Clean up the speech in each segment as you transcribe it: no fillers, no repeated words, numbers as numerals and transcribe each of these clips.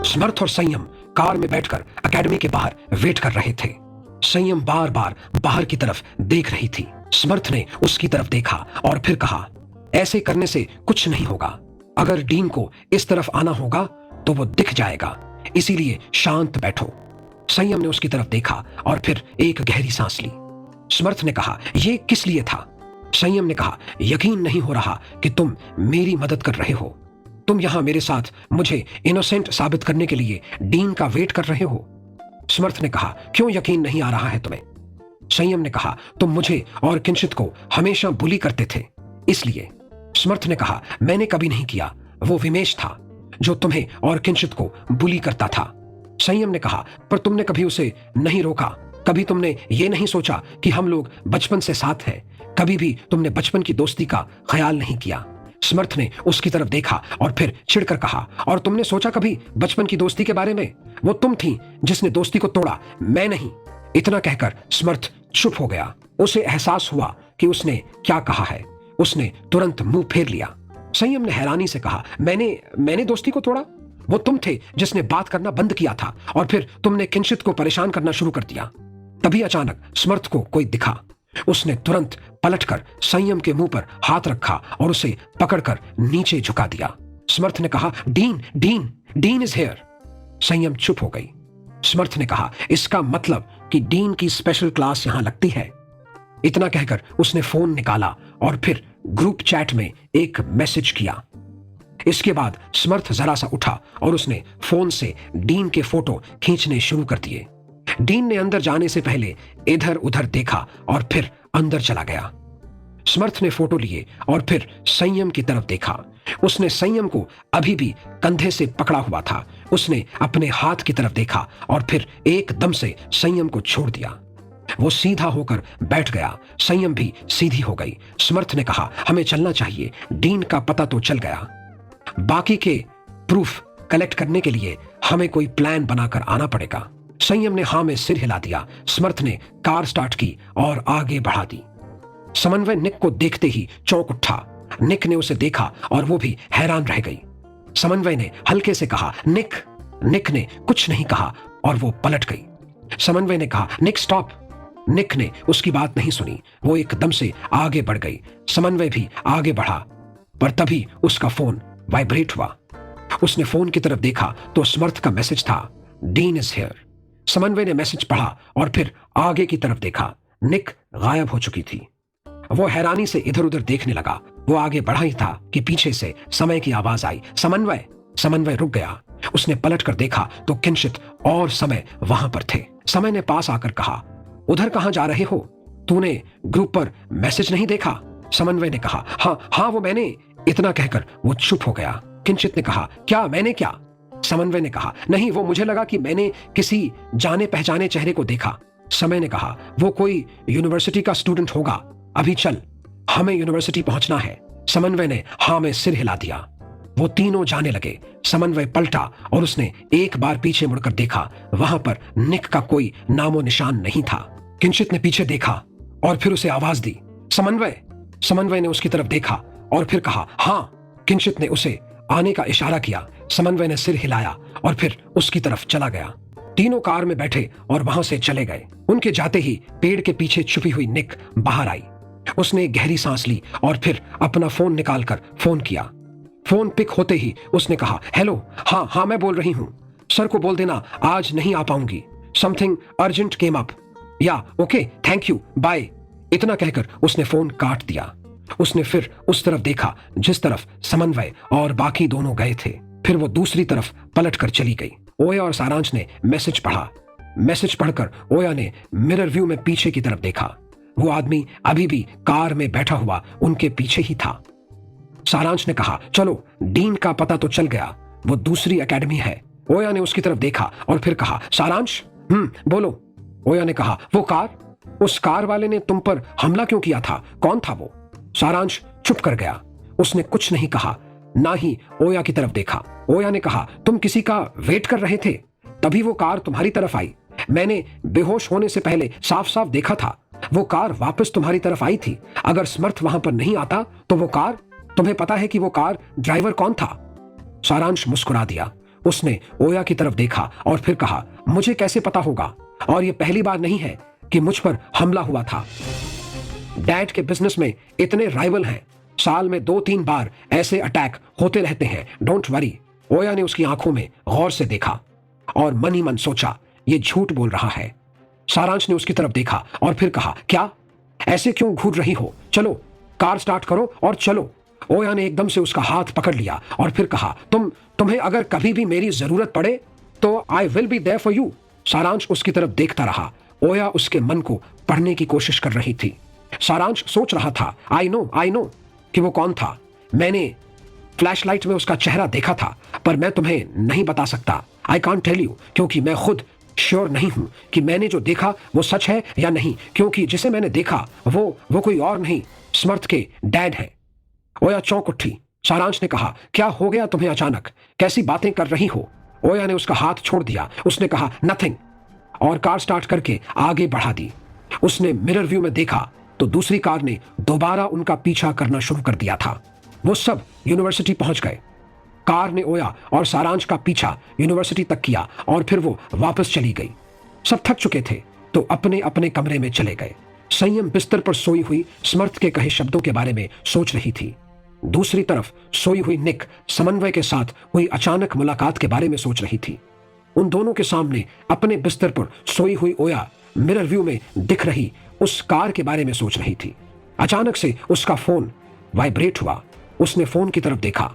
समर्थ और संयम कार में बैठकर एकेडमी के बाहर वेट कर रहे थे। संयम बार बार बाहर की तरफ देख रही थी। समर्थ ने उसकी तरफ देखा और फिर कहा, ऐसे करने से कुछ नहीं होगा। अगर डीन को इस तरफ आना होगा तो वो दिख जाएगा, इसीलिए शांत बैठो। संयम ने उसकी तरफ देखा और फिर एक गहरी सांस ली। समर्थ ने कहा, यह किस लिए था? संयम ने कहा, यकीन नहीं हो रहा कि तुम मेरी मदद कर रहे हो। तुम यहां मेरे साथ मुझे इनोसेंट साबित करने के लिए डीन का वेट कर रहे हो। समर्थ ने कहा, क्यों यकीन नहीं आ रहा है तुम्हें? संयम ने कहा, तुम मुझे और किंचित को हमेशा बुली करते थे, इसलिए। समर्थ ने कहा, मैंने कभी नहीं किया, वो विमेश था जो तुम्हें और किंचित को बुली करता था। संयम ने कहा, पर तुमने कभी उसे नहीं रोका, कभी तुमने ये नहीं सोचा कि हम लोग बचपन से साथ हैं, कभी भी तुमने बचपन की दोस्ती का ख्याल नहीं किया। समर्थ ने उसकी तरफ देखा और फिर चिढ़कर कहा, और तुमने सोचा कभी बचपन की दोस्ती के बारे में? वो तुम थी जिसने दोस्ती को तोड़ा, मैं नहीं। इतना कहकर समर्थ चुप हो गया। उसे एहसास हुआ कि उसने क्या कहा है। उसने तुरंत मुंह फेर लिया। संयम ने हैरानी से कहा, मैंने दोस्ती को तोड़ा? वो तुम थे जिसने बात करना बंद किया था और फिर तुमने किंचित को परेशान करना शुरू कर दिया। तभी अचानक समर्थ को कोई दिखा। उसने तुरंत पलटकर संयम के मुंह पर हाथ रखा और उसे पकड़कर नीचे झुका दिया। समर्थ ने कहा, डीन इज हियर। संयम चुप हो गई। समर्थ ने कहा, इसका मतलब कि डीन की स्पेशल क्लास यहां लगती है। इतना कहकर उसने फोन निकाला और फिर ग्रुप चैट में एक मैसेज किया। इसके बाद समर्थ जरा सा उठा और उसने फोन से डीन के फोटो खींचने शुरू कर दिए। डीन ने अंदर जाने से पहले इधर उधर देखा और फिर अंदर चला गया। समर्थ ने फोटो लिए और फिर संयम की तरफ देखा। उसने संयम को अभी भी कंधे से पकड़ा हुआ था। उसने अपने हाथ की तरफ देखा और फिर एकदम से संयम को छोड़ दिया। वो सीधा होकर बैठ गया। संयम भी सीधी हो गई। समर्थ ने कहा, हमें चलना चाहिए, डीन का पता तो चल गया। बाकी के प्रूफ कलेक्ट करने के लिए हमें कोई प्लान बनाकर आना पड़ेगा। संयम ने हां में सिर हिला दिया। समर्थ ने कार स्टार्ट की और आगे बढ़ा दी। समन्वय निक को देखते ही चौंक उठा। निक ने उसे देखा और वो भी हैरान रह गई। समन्वय ने हल्के से कहा, निक। निक ने कुछ नहीं कहा और वो पलट गई। समन्वय ने कहा, निक स्टॉप। निक ने उसकी बात नहीं सुनी। वो एकदम से आगे बढ़ गई। समन्वय भी आगे बढ़ा, पर तभी उसका फोन वाइब्रेट हुआ। उसने फोन की तरफ देखा तो समर्थ का मैसेज था, डीन इज हियर। समन्वय ने मैसेज पढ़ा और फिर आगे की तरफ देखा। निक गायब हो चुकी थी। वो हैरानी से इधर उधर देखने लगा। वो आगे बढ़ा ही था कि पीछे से समय की आवाज आई, समन्वय। समन्वय रुक गया। उसने पलट कर देखा तो किंचित और समय वहां पर थे। समय ने पास आकर कहा, उधर कहां जा रहे हो? तूने ग्रुप पर मैसेज नहीं देखा? समन्वय ने कहा, हाँ वो मैंने। इतना कहकर वो चुप हो गया। किंचित ने कहा, क्या मैंने क्या? समन्वय ने कहा, नहीं, वो मुझे लगा कि मैंने किसी जाने पहचाने चेहरे को देखा। समय ने कहा, वो कोई यूनिवर्सिटी का स्टूडेंट होगा। अभी चल, हमें यूनिवर्सिटी पहुंचना है। समन्वय ने हां में सिर हिला दिया। वो तीनों जाने लगे। समन्वय पलटा और उसने एक बार पीछे मुड़कर देखा। वहां पर निक का कोई नामो निशान नहीं था। किंचित ने पीछे देखा और फिर उसे आवाज दी, समन्वय। समन्वय ने उसकी तरफ देखा और फिर कहा, हाँ। किंचित ने उसे आने का इशारा किया। समन्वय ने सिर हिलाया और फिर उसकी तरफ चला गया। तीनों कार में बैठे और वहां से चले गए। उनके जाते ही पेड़ के पीछे छुपी हुई निक बाहर आई। उसने गहरी सांस ली और फिर अपना फोन निकालकर फोन किया। फोन पिक होते ही उसने कहा, हेलो। हाँ मैं बोल रही हूं। सर को बोल देना आज नहीं आ पाऊंगी। Something urgent came up. या ओके, थैंक यू, बाय। इतना कहकर उसने फोन काट दिया। उसने फिर उस तरफ देखा जिस तरफ समन्वय और बाकी दोनों गए थे। फिर वो दूसरी तरफ पलट कर चली गई। ओया और सारांश ने मैसेज पढ़ा। मैसेज पढ़कर ओया ने मिरर व्यू में पीछे की तरफ देखा। वो आदमी अभी भी कार में बैठा हुआ उनके पीछे ही था। सारांश ने कहा, चलो, डीन का पता तो चल गया, वो दूसरी एकेडमी है। ओया ने उसकी तरफ देखा और फिर कहा, सारांश। बोलो। ओया ने कहा, वो कार, उस कार वाले ने तुम पर हमला क्यों किया था? कौन था वो? सारांश चुप कर गया। उसने कुछ नहीं कहा, ना ही ओया की तरफ देखा। ओया ने कहा, तुम किसी का वेट कर रहे थे, तभी वो कार तुम्हारी तरफ आई। मैंने बेहोश होने से पहले साफ साफ देखा था। वो कार वापस तुम्हारी तरफ आई थी। अगर समर्थ वहां पर नहीं आता तो वो कार, तुम्हें पता है कि वो कार ड्राइवर कौन था? सारांश मुस्कुरा दिया। उसने ओया की तरफ देखा और फिर कहा, मुझे कैसे पता होगा, और यह पहली बार नहीं है कि मुझ पर हमला हुआ था। डैड के बिजनेस में इतने राइवल हैं, साल में 2-3 बार ऐसे अटैक होते रहते हैं, डोंट वरी। ओया ने उसकी आंखों में गौर से देखा और मन ही मन सोचा, ये झूठ बोल रहा है। सारांश ने उसकी तरफ देखा और फिर कहा, क्या ऐसे क्यों घूर रही हो, चलो कार स्टार्ट करो और चलो। ओया ने एकदम से उसका हाथ पकड़ लिया और फिर कहा, तुम्हें अगर कभी भी मेरी जरूरत पड़े तो I will be there for you. Saransh उसकी तरफ देखता रहा। ओया उसके मन को पढ़ने की कोशिश कर रही थी। सारांश सोच रहा था, आई नो कि वो कौन था। मैंने फ्लैशलाइट में उसका चेहरा देखा था, पर मैं तुम्हें नहीं बता सकता। आई कांट टेल यू, क्योंकि मैं खुद श्योर नहीं हूं कि मैंने जो देखा वो सच है या नहीं, क्योंकि जिसे मैंने देखा वो कोई और नहीं, समर्थ के डैड है। ओया चौंक उठी। सारांश ने कहा, क्या हो गया तुम्हें अचानक, कैसी बातें कर रही हो। ओया ने उसका हाथ छोड़ दिया। उसने कहा, नथिंग, और कार स्टार्ट करके आगे बढ़ा दी। उसने मिरर व्यू में देखा तो दूसरी कार ने दोबारा उनका पीछा करना शुरू कर दिया था। वो सब यूनिवर्सिटी पहुंच गए। कार ने ओया और सारांश का पीछा यूनिवर्सिटी तक किया और फिर वो वापस चली गई। सब थक चुके थे तो अपने अपने कमरे में चले गए। संयम बिस्तर पर सोई हुई समर्थ के कहे शब्दों के बारे में सोच रही थी। दूसरी तरफ सोई हुई निक समन्वय के साथ हुई अचानक मुलाकात के बारे में सोच रही थी। उन दोनों के सामने अपने बिस्तर पर सोई हुई ओया मिरर व्यू में दिख रही उस कार के बारे में सोच रही थी। अचानक से उसका फोन वाइब्रेट हुआ। उसने फोन की तरफ देखा।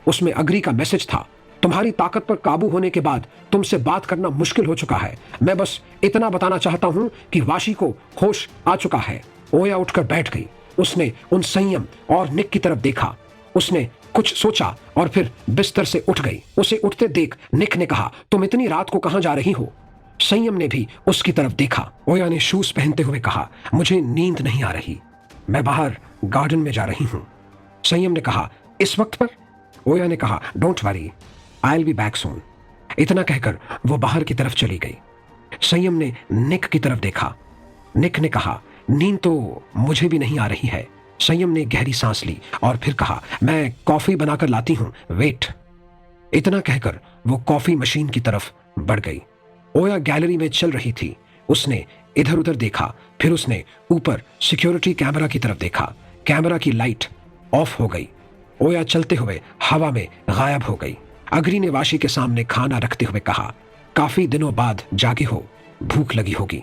उसमें अग्री का मैसेज था, तुम्हारी ताकत पर काबू होने के बाद तुमसे बात करना मुश्किल हो चुका है। मैं बस इतना बताना चाहता हूं कि वाशी को होश आ चुका है। ओया उठकर बैठ गई। उसने उन संयम और निक की तरफ देखा। उसने कुछ सोचा और फिर बिस्तर से उठ गई। उसे उठते देख निक ने कहा, तुम इतनी रात को कहां जा रही हो। संयम ने भी उसकी तरफ देखा। ओया ने शूज पहनते हुए कहा, मुझे नींद नहीं आ रही, मैं बाहर गार्डन में जा रही हूं। संयम ने कहा, इस वक्त पर। ओया ने कहा, don't worry, I will be back soon. इतना कहकर वो बाहर की तरफ चली गई। संयम ने निक की तरफ देखा। निक ने कहा, नींद तो मुझे भी नहीं आ रही है। संयम ने गहरी सांस ली और फिर कहा, मैं कॉफी बनाकर लाती हूं, वेट। इतना कहकर वो कॉफी मशीन की तरफ बढ़ गई। ओया गैलरी में चल रही थी। उसने इधर उधर देखा, फिर उसने ऊपर सिक्योरिटी कैमरा की तरफ देखा। कैमरा की लाइट ऑफ हो गई। ओया चलते हुए हवा में गायब हो गई। अग्री ने वाशी के सामने खाना रखते हुए कहा, काफी दिनों बाद जागे हो, भूख लगी होगी।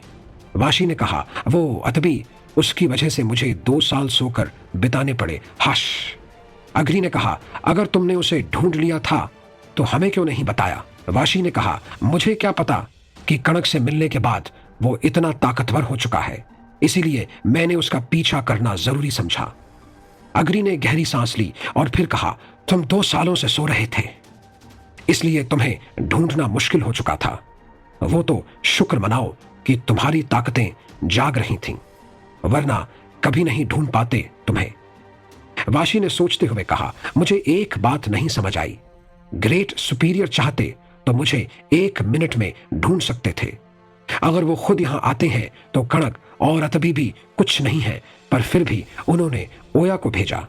वाशी ने कहा, वो अतबी, उसकी वजह से मुझे 2 साल सोकर बिताने पड़े, हश। अग्री ने कहा, अगर तुमने उसे ढूंढ लिया था तो हमें क्यों नहीं बताया। वाशी ने कहा, मुझे क्या पता कि कणक से मिलने के बाद वो इतना ताकतवर हो चुका है, इसीलिए मैंने उसका पीछा करना जरूरी समझा। अग्री ने गहरी सांस ली और फिर कहा, तुम 2 सालों से सो रहे थे, इसलिए तुम्हें ढूंढना मुश्किल हो चुका था। वो तो शुक्र मनाओ कि तुम्हारी ताकतें जाग रही थीं, वरना कभी नहीं ढूंढ पाते तुम्हें। वाशी ने सोचते हुए कहा, मुझे एक बात नहीं समझ आई। ग्रेट सुपीरियर चाहते तो मुझे 1 मिनट में ढूंढ सकते थे। अगर वो खुद यहां आते हैं तो कणक और अतबी भी कुछ नहीं है, पर फिर भी उन्होंने ओया को भेजा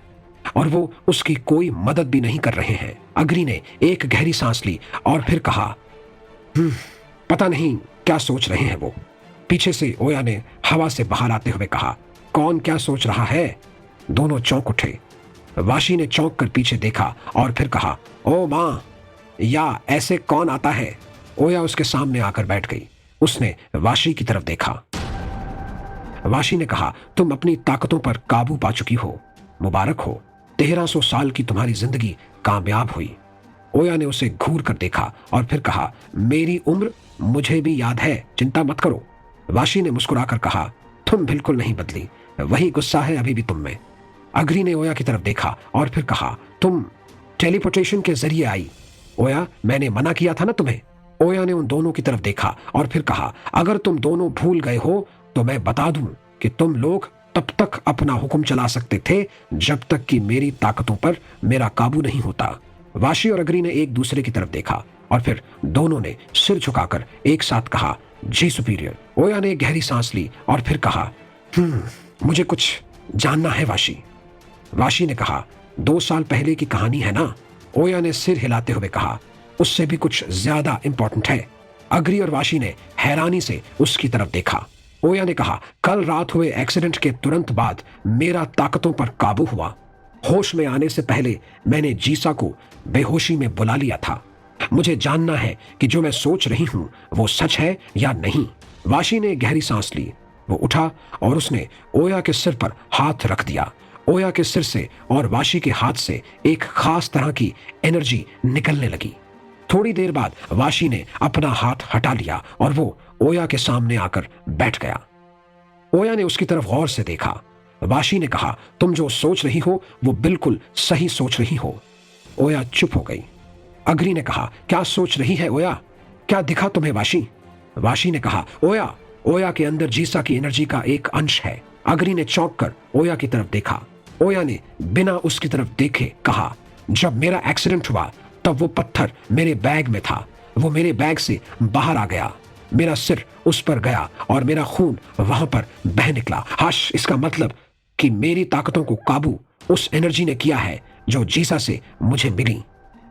और वो उसकी कोई मदद भी नहीं कर रहे हैं। अग्री ने एक गहरी सांस ली और फिर कहा, पता नहीं क्या सोच रहे हैं वो। पीछे से ओया ने हवा से बाहर आते हुए कहा, कौन क्या सोच रहा है। दोनों चौंक उठे। वाशी ने चौंक कर पीछे देखा और फिर कहा, ओ मां, या ऐसे कौन आता है। ओया उसके सामने आकर बैठ गई। उसने वाशी की तरफ देखा। वाशी ने कहा, तुम अपनी ताकतों पर काबू पा चुकी हो, मुबारक हो। 1300 साल की तुम्हारी जिंदगी कामयाब हुई। ओया ने उसे घूर कर देखा और फिर कहा, मेरी उम्र मुझे भी याद है, चिंता मत करो। वाशी ने मुस्कुराकर कहा, तुम बिल्कुल नहीं बदली, वही गुस्सा है अभी भी तुम में। अग्री ने ओया की तरफ देखा और फिर कहा, तुम टेलीपोर्टेशन के जरिए आई। ओया, मैंने मना किया था ना तुम्हें। ओया ने उन दोनों की तरफ देखा और फिर कहा, अगर तुम दोनों भूल गए हो तो मैं बता दूं कि तुम लोग तब तक अपना हुक्म चला सकते थे जब तक कि मेरी ताकतों पर मेरा काबू नहीं होता। वाशी और अग्री ने एक दूसरे की तरफ देखा और फिर दोनों ने सिर झुकाकर एक साथ कहा, जी सुपीरियर। ओया ने एक गहरी सांस ली और फिर कहा, मुझे कुछ जानना है वाशी। वाशी ने कहा, 2 साल पहले की कहानी है ना। ओया ने सिर हिलाते हुए कहा, उससे भी कुछ ज्यादा इंपॉर्टेंट है। अग्री और वाशी ने हैरानी से उसकी तरफ देखा। ओया ने कहा, कल रात हुए एक्सीडेंट के तुरंत बाद मेरा ताकतों पर काबू हुआ। होश में आने से पहले मैंने जीसा को बेहोशी में बुला लिया था। मुझे जानना है कि जो मैं सोच रही हूं वो सच है या नहीं। वाशी ने गहरी सांस ली। वो उठा और उसने ओया के सिर पर हाथ रख दिया। ओया के सिर से और वाशी के हाथ से एक खास तरह की एनर्जी निकलने लगी। थोड़ी देर बाद वाशी ने अपना हाथ हटा लिया और वो ओया के सामने आकर बैठ गया। ओया ने उसकी तरफ गौर से देखा। वाशी ने कहा, तुम जो सोच रही हो वो बिल्कुल सही सोच रही हो। ओया चुप हो गई। अग्री ने कहा, क्या सोच रही है ओया? क्या दिखा तुम्हें वाशी? वाशी ने कहा, ओया के अंदर जीसा की एनर्जी का एक अंश है। अग्री ने चौंक कर ओया की तरफ देखा। ओया ने बिना उसकी तरफ देखे कहा, जब मेरा एक्सीडेंट हुआ तब वो पत्थर मेरे बैग में था। वो मेरे बैग से बाहर आ गया। मेरा सिर उस पर गया और मेरा खून वहां पर बह निकला। हाश, इसका मतलब कि मेरी ताकतों को काबू उस एनर्जी ने किया है जो जीसा से मुझे मिली।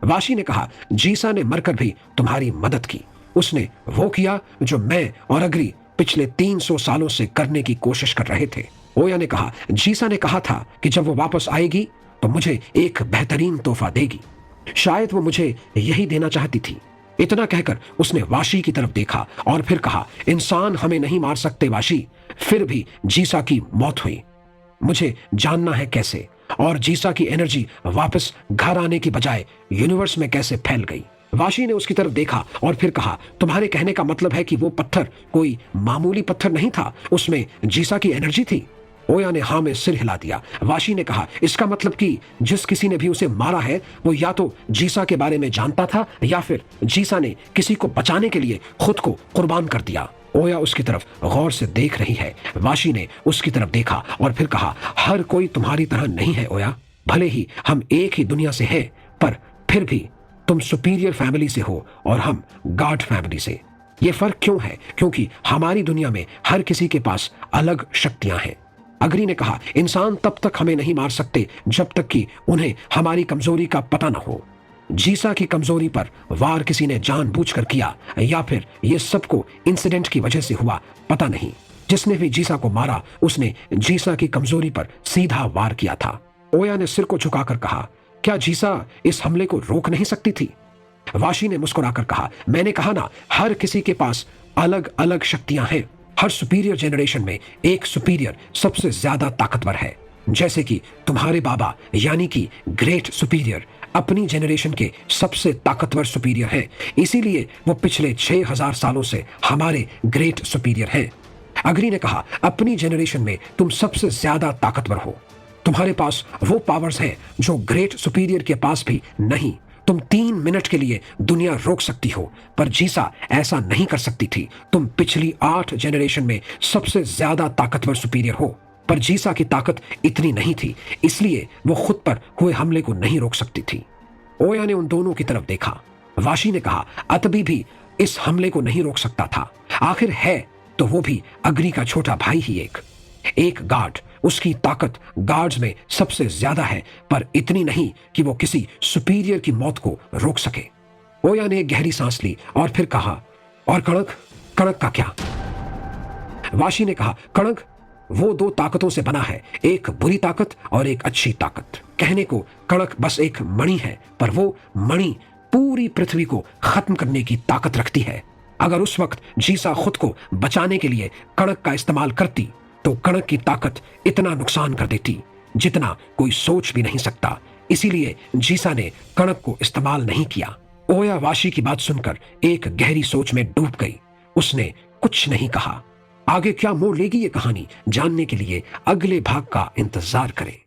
वाशी ने कहा, जीसा ने मरकर भी तुम्हारी मदद की। उसने वो किया जो मैं और अग्री पिछले 300 सालों से करने की कोशिश कर रहे थे। ओया ने कहा, जीसा ने कहा था कि जब वो वापस आएगी तो मुझे एक बेहतरीन तोहफा देगी। शायद वो मुझे यही देना चाहती थी। इतना कहकर उसने वाशी की तरफ देखा और फिर कहा, इंसान हमें नहीं मार सकते वाशी। फिर भी जीसा की मौत हुई। मुझे जानना है कैसे, और जीसा की एनर्जी वापस घर आने की बजाय यूनिवर्स में कैसे फैल गई। वाशी ने उसकी तरफ देखा और फिर कहा, तुम्हारे कहने का मतलब है कि वो पत्थर कोई मामूली पत्थर नहीं था, उसमें जीसा की एनर्जी थी? ओया ने हाँ में सिर हिला दिया। वाशी ने कहा, इसका मतलब कि जिस किसी ने भी उसे मारा है वो या तो जीसा के बारे में जानता था या फिर जीसा ने किसी को बचाने के लिए खुद को कुर्बान कर दिया। ओया उसकी तरफ गौर से देख रही है। वाशी ने उसकी तरफ देखा और फिर कहा, हर कोई तुम्हारी तरह नहीं है ओया। भले ही हम एक ही दुनिया से हैं, पर फिर भी तुम सुपीरियर फैमिली से हो और हम गॉड फैमिली से। ये फर्क क्यों है? क्योंकि हमारी दुनिया में हर किसी के पास अलग शक्तियां हैं। अग्री ने कहा, इंसान तब तक हमें नहीं मार सकते जब तक कि उन्हें हमारी कमजोरी का पता न हो। जीसा की कमजोरी पर वार किसी ने जानबूझकर किया या फिर ये सबको इंसिडेंट की वजह से हुआ, पता नहीं। जिसने भी जीसा को मारा उसने जीसा की कमजोरी पर सीधा वार किया था। ओया ने सिर को झुकाकर कहा, क्या जीसा इस हमले को रोक नहीं सकती थी? वाशी ने मुस्कुराकर कहा, मैंने कहा ना, हर किसी के पास अलग अलग शक्तियां हैं। हर सुपीरियर जेनरेशन में एक सुपीरियर सबसे ज्यादा ताकतवर है। जैसे कि तुम्हारे बाबा यानी कि ग्रेट सुपीरियर अपनी जेनरेशन के सबसे ताकतवर सुपीरियर हैं। इसीलिए वो पिछले 6000 सालों से हमारे ग्रेट सुपीरियर हैं। अग्री ने कहा, अपनी जेनरेशन में तुम सबसे ज्यादा ताकतवर हो। तुम्हारे पास वो पावर्स हैं जो ग्रेट सुपीरियर के पास भी नहीं। तुम 3 मिनट के लिए दुनिया रोक सकती हो, पर जीसा ऐसा नहीं कर सकती थी। तुम पिछली 8 जेनरेशन में सबसे ज्यादा ताकतवर सुपीरियर हो, पर जीसा की ताकत इतनी नहीं थी, इसलिए वो खुद पर हुए हमले को नहीं रोक सकती थी। ओया ने उन दोनों की तरफ देखा। वाशी ने कहा, अतबी भी इस हमले को नहीं रोक सकता था। आखिर है तो वो भी अग्री का छोटा भाई ही एक गार्ड। उसकी ताकत गार्ड्स में सबसे ज्यादा है, पर इतनी नहीं कि वो किसी सुपीरियर की मौत को रोक सके। ओया ने एक गहरी सांस ली और फिर कहा, और कणक का क्या? वाशी ने कहा, कणक वो 2 ताकतों से बना है, एक बुरी ताकत और एक अच्छी ताकत। कहने को कणक बस एक मणि है, पर वो मणि पूरी पृथ्वी को खत्म करने की ताकत रखती है। अगर उस वक्त जीसा खुद को बचाने के लिए कणक का इस्तेमाल करती तो कणक की ताकत इतना नुकसान कर देती जितना कोई सोच भी नहीं सकता। इसीलिए जीसा ने कणक को इस्तेमाल नहीं किया। ओया वाशी की बात सुनकर एक गहरी सोच में डूब गई। उसने कुछ नहीं कहा। आगे क्या मोड़ लेगी ये कहानी जानने के लिए अगले भाग का इंतजार करें।